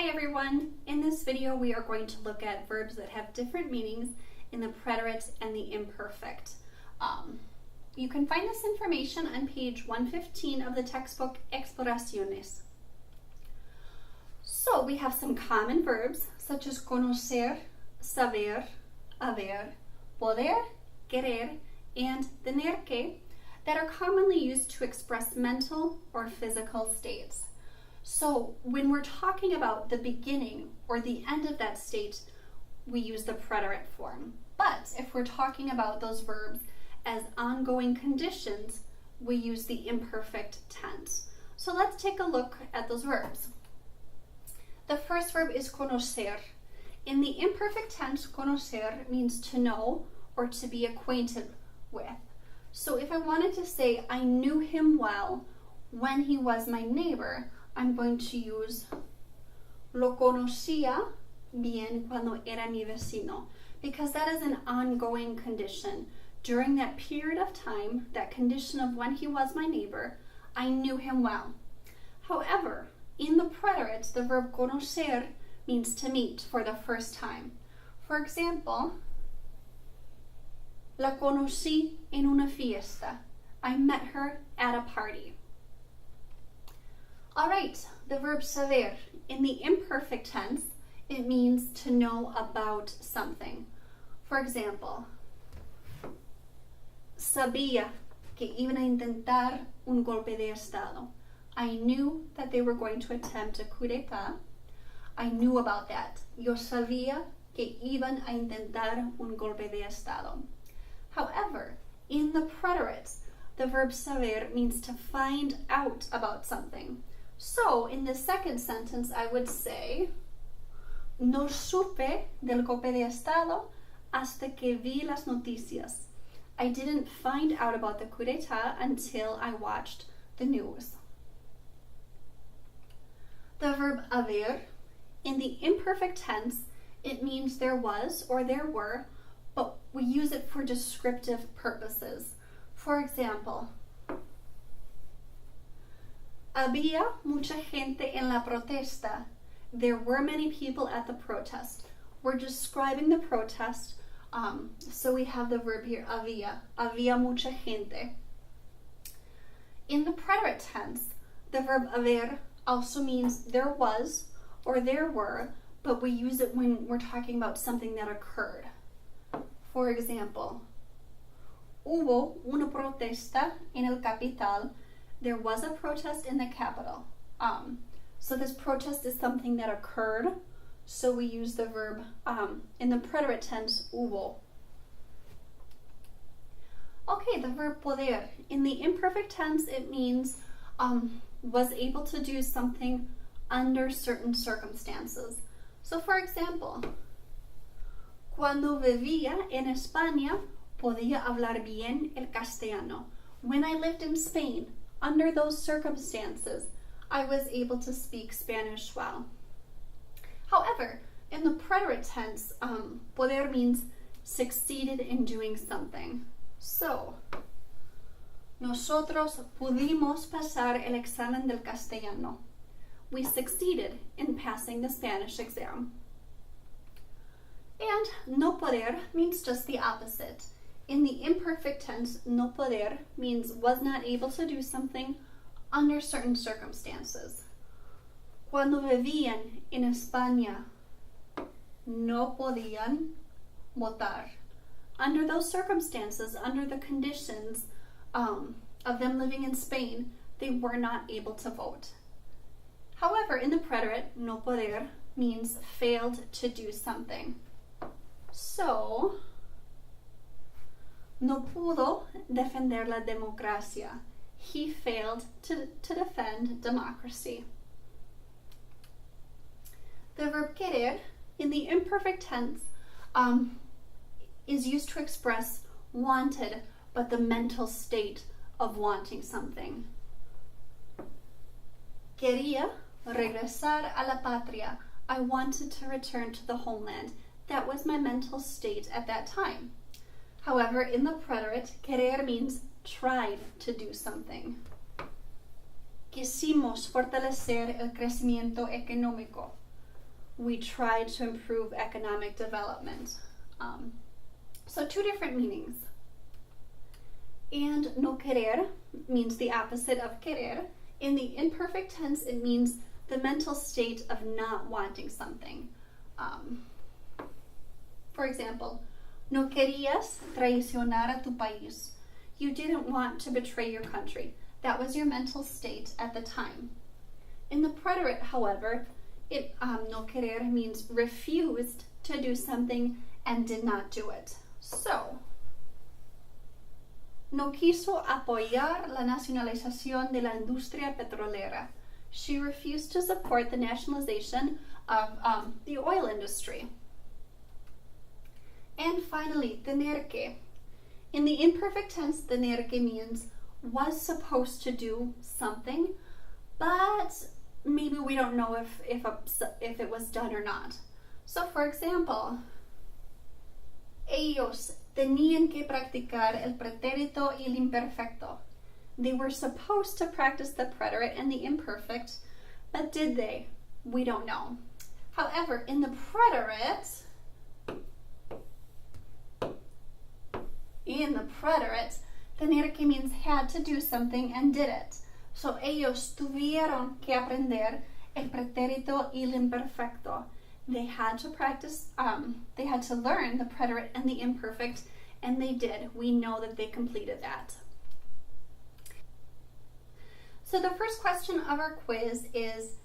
Hi everyone! In this video we are going to look at verbs that have different meanings in the preterite and the imperfect. You can find this information on page 115 of the textbook Exploraciones. So we have some common verbs such as conocer, saber, haber, poder, querer, and tener que that are commonly used to express mental or physical states. So when we're talking about the beginning or the end of that state, we use the preterite form. But if we're talking about those verbs as ongoing conditions, we use the imperfect tense. So let's take a look at those verbs. The first verb is conocer. In the imperfect tense, conocer means to know or to be acquainted with. So if I wanted to say I knew him well when he was my neighbor, I'm going to use lo conocía bien cuando era mi vecino, because that is an ongoing condition. During that period of time, that condition of when he was my neighbor, I knew him well. However, in the preterite, the verb conocer means to meet for the first time. For example, la conocí en una fiesta. I met her at a party. All right, the verb saber. In the imperfect tense, it means to know about something. For example, sabía que iban a intentar un golpe de estado. I knew that they were going to attempt a coup d'état. I knew about that. Yo sabía que iban a intentar un golpe de estado. However, in the preterite, the verb saber means to find out about something. So, in the second sentence, I would say, no supe del golpe de estado hasta que vi las noticias. I didn't find out about the coup d'état until I watched the news. The verb haber, in the imperfect tense, it means there was or there were, but we use it for descriptive purposes. For example, había mucha gente en la protesta. There were many people at the protest. We're describing the protest, so we have the verb here, había. Había mucha gente. In the preterite tense, the verb haber also means there was or there were, but we use it when we're talking about something that occurred. For example, hubo una protesta en el capital. There was a protest in the capital. So this protest is something that occurred, so we use the verb in the preterite tense, hubo. Okay, the verb poder. In the imperfect tense, it means was able to do something under certain circumstances. So for example, cuando vivía en España, podía hablar bien el castellano. When I lived in Spain, under those circumstances, I was able to speak Spanish well. However, in the preterite tense, poder means succeeded in doing something. So, nosotros pudimos pasar el examen del castellano. We succeeded in passing the Spanish exam. And no poder means just the opposite. In the imperfect tense, no poder means was not able to do something under certain circumstances. Cuando vivían en España, no podían votar. Under those circumstances, under the conditions of them living in Spain, they were not able to vote. However, in the preterite, no poder means failed to do something. So, no pudo defender la democracia. He failed to defend democracy. The verb querer, in the imperfect tense, is used to express wanted, but the mental state of wanting something. Quería regresar a la patria. I wanted to return to the homeland. That was my mental state at that time. However, in the preterite, querer means tried to do something. Quisimos fortalecer el crecimiento económico. we tried to improve economic development. So two different meanings. And no querer means the opposite of querer. In the imperfect tense, it means the mental state of not wanting something. For example, no querías traicionar a tu país. You didn't want to betray your country. That was your mental state at the time. In the preterite, however, no querer means refused to do something and did not do it. So, no quiso apoyar la nacionalización de la industria petrolera. She refused to support the nationalization of the oil industry. And finally, tener que. In the imperfect tense, tener que means was supposed to do something, but maybe we don't know if it was done or not. So, for example, ellos tenían que practicar el pretérito y el imperfecto. They were supposed to practice the preterite and the imperfect, but did they? We don't know. However, in the preterite, tener que means had to do something and did it. So ellos tuvieron que aprender el pretérito y el imperfecto. They had to practice, they had to learn the preterite and the imperfect, and they did. We know that they completed that. So the first question of our quiz is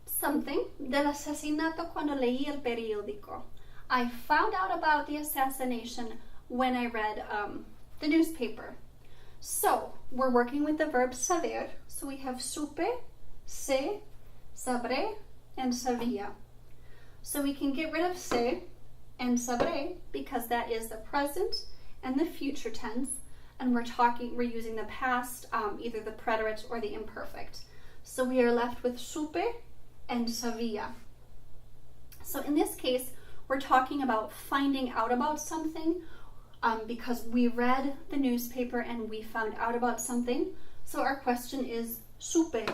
something del asesinato cuando leí el periódico. I found out about the assassination when I read the newspaper. So we're working with the verb saber. So we have supe, sé, sabré, and sabía. So we can get rid of sé and sabré because that is the present and the future tense, and we're using the past, either the preterite or the imperfect. So we are left with supe and sabía. So in this case, we're talking about finding out about something because we read the newspaper and we found out about something. So our question is supe.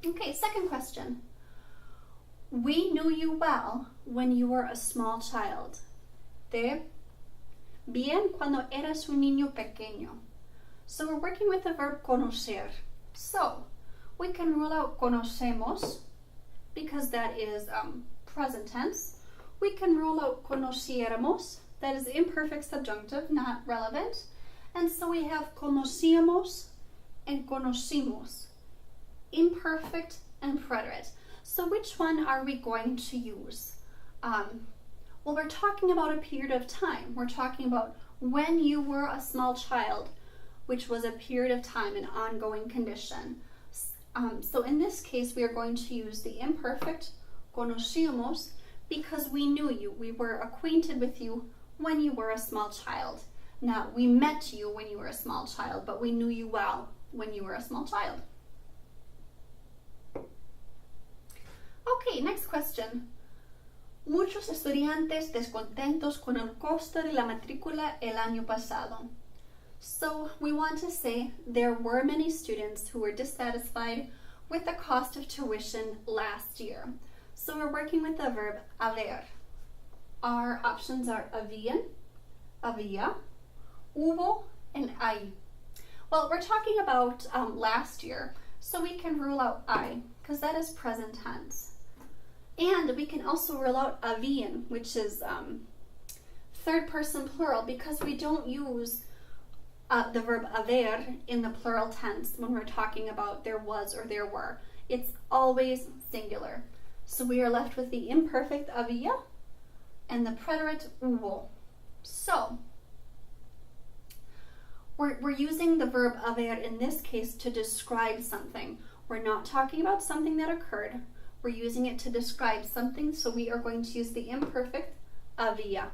Okay, second question. We knew you well when you were a small child. Te bien cuando eras un niño pequeño. So we're working with the verb conocer. So we can rule out conocemos because that is present tense. We can rule out conociéramos, that is imperfect subjunctive, not relevant. And so we have conocíamos and conocimos, imperfect and preterite. So which one are we going to use? Well, we're talking about a period of time. We're talking about when you were a small child, which was a period of time, an ongoing condition. So in this case, we are going to use the imperfect conocíamos because we knew you. We were acquainted with you when you were a small child. Now, we met you when you were a small child, but we knew you well when you were a small child. Okay, next question. Muchos estudiantes descontentos con el costo de la matrícula el año pasado. So we want to say there were many students who were dissatisfied with the cost of tuition last year. So we're working with the verb haber. Our options are habían, había, hubo, and hay. Well, we're talking about last year, so we can rule out I, because that is present tense. And we can also rule out habían, which is third person plural, because we don't use the verb haber in the plural tense when we're talking about there was or there were. It's always singular. So we are left with the imperfect había and the preterite hubo. So we're using the verb haber in this case to describe something. We're not talking about something that occurred. We're using it to describe something, so we are going to use the imperfect había.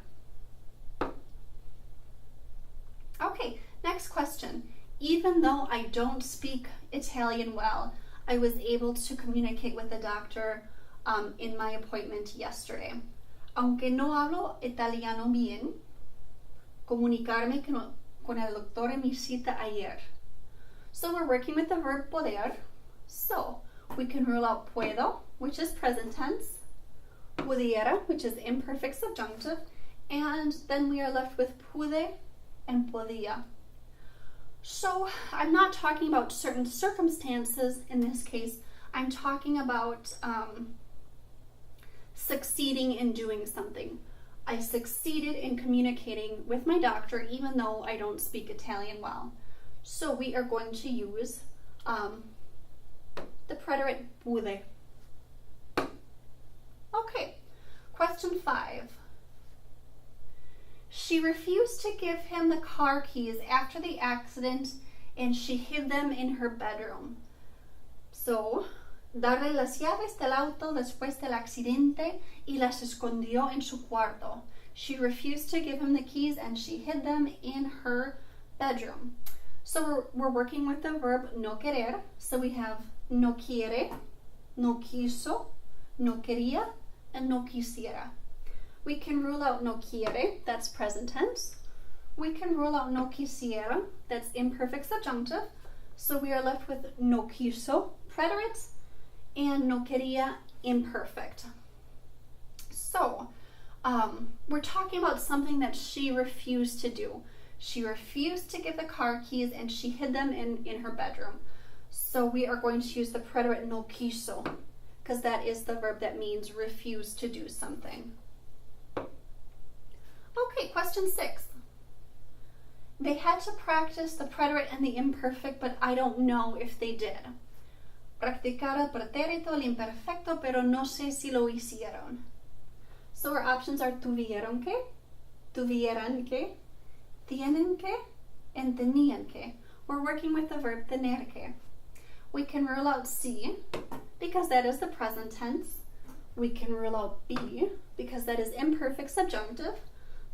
Okay, next question. Even though I don't speak Italian well, I was able to communicate with the doctor in my appointment yesterday. Aunque no hablo italiano bien, comunicarme con el doctor en mi cita ayer. So we're working with the verb poder. So We can rule out puedo, which is present tense, pudiera, which is imperfect subjunctive, and then we are left with pude and podía. So I'm not talking about certain circumstances in this case. I'm talking about succeeding in doing something. I succeeded in communicating with my doctor even though I don't speak Italian well. So we are going to use the preterite pude. Okay, question 5. She refused to give him the car keys after the accident and she hid them in her bedroom. So, darle las llaves del auto después del accidente y las escondió en su cuarto. She refused to give him the keys and she hid them in her bedroom. So we're working with the verb no querer. So we have no quiere, no quiso, no quería, and no quisiera. We can rule out no quiere, that's present tense. We can rule out no quisiera, that's imperfect subjunctive. So we are left with no quiso, preterite, and no quería, imperfect. So we're talking about something that she refused to do. She refused to give the car keys and she hid them in her bedroom. So we are going to use the preterite no quiso because that is the verb that means refuse to do something. Okay, question 6. They had to practice the preterite and the imperfect, but I don't know if they did. Practicar el pretérito, el imperfecto, pero no sé si lo hicieron. So our options are tuvieron que, tuvieran que, tienen que, and tenían que. We're working with the verb tener que. We can rule out C because that is the present tense. We can rule out B because that is imperfect subjunctive.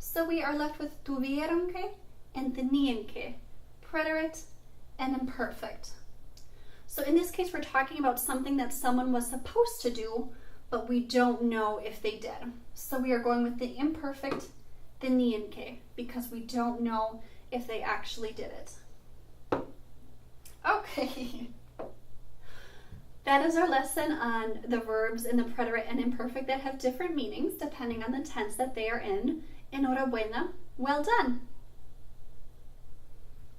So we are left with tuvieron que and tenían que, preterite and imperfect. So in this case, we're talking about something that someone was supposed to do, but we don't know if they did. So we are going with the imperfect tenían que because we don't know if they actually did it. Okay. That is our lesson on the verbs in the preterite and imperfect that have different meanings depending on the tense that they are in. Enhorabuena. Well done.